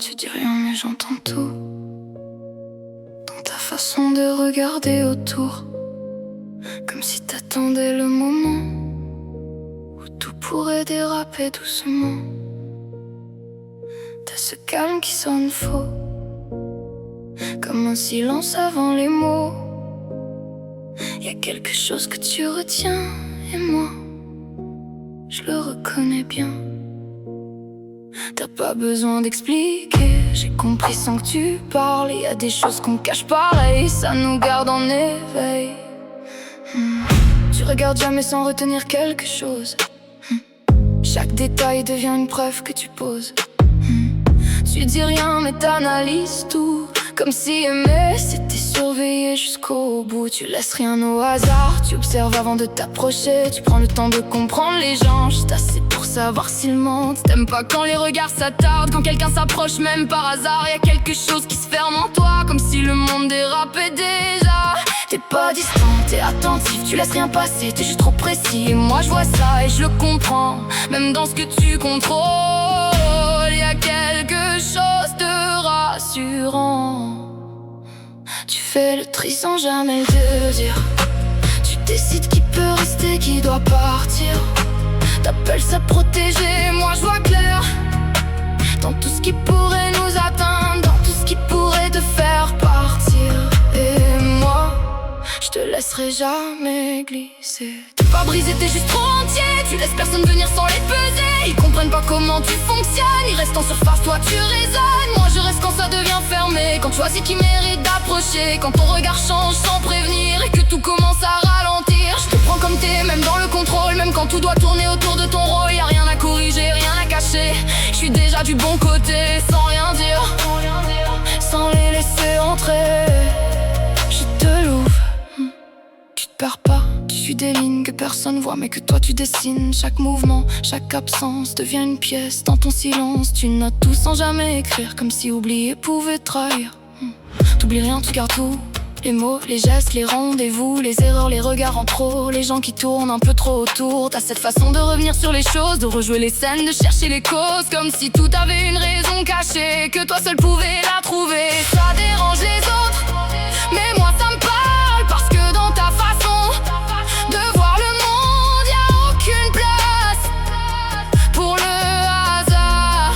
Tu dis rien mais j'entends tout. Dans ta façon de regarder autour, comme si t'attendais le moment où tout pourrait déraper doucement. T'as ce calme qui sonne faux, comme un silence avant les mots. Y a quelque chose que tu retiens, et moi, je le reconnais bien. T'as pas besoin d'expliquer, j'ai compris sans que tu parles. Y a des choses qu'on cache pareil, ça nous garde en éveil. Tu regardes jamais sans retenir quelque chose. Chaque détail devient une preuve que tu poses. Tu dis rien mais t'analyses tout, comme si aimer c'était surveiller jusqu'au bout. Tu laisses rien au hasard, tu observes avant de t'approcher. Tu prends le temps de comprendre les gens, juste assez pour savoir s'ils mentent. T'aimes pas quand les regards s'attardent, quand quelqu'un s'approche même par hasard. Y a quelque chose qui se ferme en toi, comme si le monde dérapait déjà. T'es pas distant, t'es attentif, tu laisses rien passer, t'es juste trop précis. Et moi je vois ça et je le comprends, même dans ce que tu contrôles. Y a quelque chose de rassurant. Tu fais le tri sans jamais le dire. Tu décides qui peut rester, qui doit partir. T'appelles ça protéger, moi je vois clair. Dans tout ce qui pourrait nous atteindre, dans tout ce qui pourrait te faire partir. Et moi, je te laisserai jamais glisser. T'es pas brisé, t'es juste trop entier. Tu laisses personne venir sans les peser. Ils comprennent pas comment tu fonctionnes. Ils restent en surface, toi tu résonnes. Moi je reste quand ça devient fermé, quand tu choisis qui mérite d'approcher, quand ton regard change sans prévenir et que tout commence à ralentir. Je te prends comme t'es, même dans le contrôle, même quand tout doit tourner autour de ton rôle. Y'a rien à corriger, rien à cacher. Je suis déjà du bon côté, sans rien dire, sans les laisser entrer. Je te l'ouvre. Tu te perds pas, tu suis des lignes que personne voit mais que toi tu dessines. Chaque mouvement, chaque absence devient une pièce dans ton silence. Tu notes tout sans jamais écrire, comme si oublier pouvait trahir. T'oublies rien, tu gardes tout. Les mots, les gestes, les rendez-vous, les erreurs, les regards en trop, les gens qui tournent un peu trop autour. T'as cette façon de revenir sur les choses, de rejouer les scènes, de chercher les causes, comme si tout avait une raison cachée, que toi seul pouvais la trouver. Ça dérange les autres, mais moi ça me parle, parce que dans ta façon de voir le monde, y'a aucune place pour le hasard.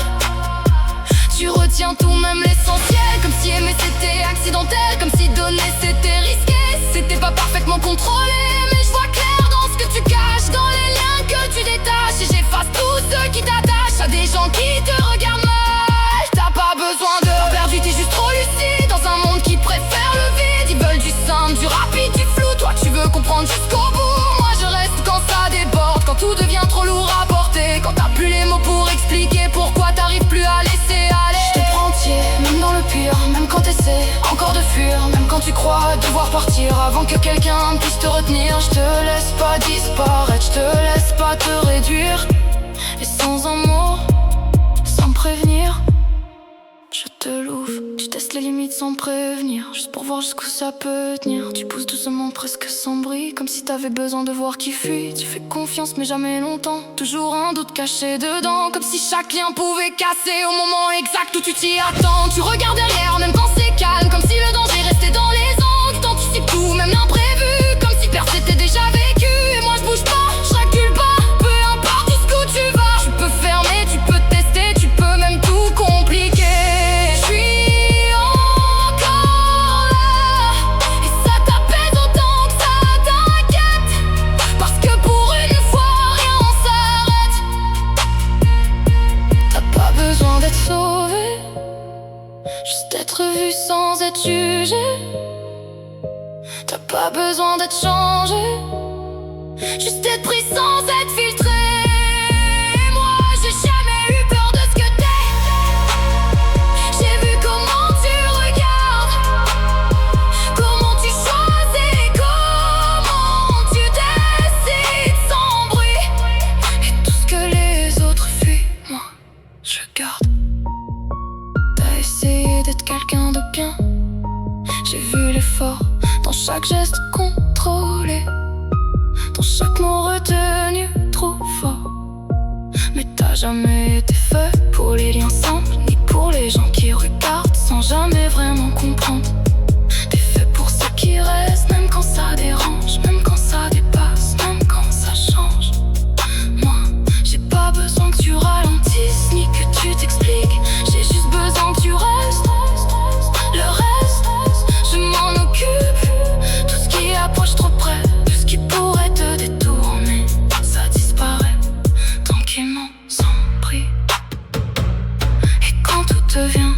Tu retiens tout, même l'essentiel, comme si aimer c'était accidentel, comme si donner c'était risqué. C'était pas parfaitement contrôlé, mais je vois clair dans ce que tu caches, dans les liens que tu détaches. Et j'efface tous ceux qui t'attachent à des gens qui te regardent mal. T'as pas besoin de perdu, t'es juste trop lucide dans un monde qui préfère le vide. Ils veulent du simple, du rapide, du flou. Toi tu veux comprendre jusqu'au bout. Moi je reste quand ça déborde, quand tout devient trop lourd à porter, quand t'as plus les mots pour expliquer pourquoi t'arrives plus à laisser aller. Je te prends entier, même dans le pire, même quand t'essaies encore de fuir, même quand tu crois devoir partir avant que quelqu'un puisse te retenir. Je te laisse pas disparaître, je te laisse pas te réduire. Et sans un mot, sans prévenir, je te l'ouvre. Tu testes les limites sans prévenir, juste pour voir jusqu'où ça peut tenir. Tu pousses doucement, presque sans bruit, comme si t'avais besoin de voir qui fuit. Tu fais confiance mais jamais longtemps, toujours un doute caché dedans, comme si chaque lien pouvait casser au moment exact où tu t'y attends. Tu regardes derrière même quand c'est calme, comme si le danger restait dans les angles. T'anticipes tout, même l'imprévu, comme si peur c'était déjà vécu. Et moi je bouge pas, je recule pas, peu importe jusqu'où tu vas. Tu peux fermer, tu peux tester, tu peux même tout compliquer. Je suis encore là, et ça t'apaise autant que ça t'inquiète, parce que pour une fois rien s'arrête. T'as pas besoin d'être sauvé, juste être vu sans être jugé. T'as pas besoin d'être changé, juste être pris sans être filtré. Moi j'ai jamais eu peur de ce que t'es. J'ai vu comment tu regardes, comment tu choisis, comment tu décides sans bruit. Et tout ce que les autres fuient, moi je garde. T'as essayé d'être quelqu'un de bien, j'ai vu l'effort dans chaque geste contrôlé, dans chaque mot retenu trop fort. Mais t'as jamais été fait pour les liens simples, ni pour les gens qui regardent sans jamais vraiment comprendre. T'es fait pour ceux qui restent, même quand ça dérange, même quand ça dépasse, même quand ça change. Moi, j'ai pas besoin que tu ralentisses ni que tu t'expliques. J'ai juste besoin que tu restes. Le reste, je m'en occupe. Tout ce qui approche trop près, tout ce qui pourrait te détourner, ça disparaît tranquillement, sans prix. Et quand tout devient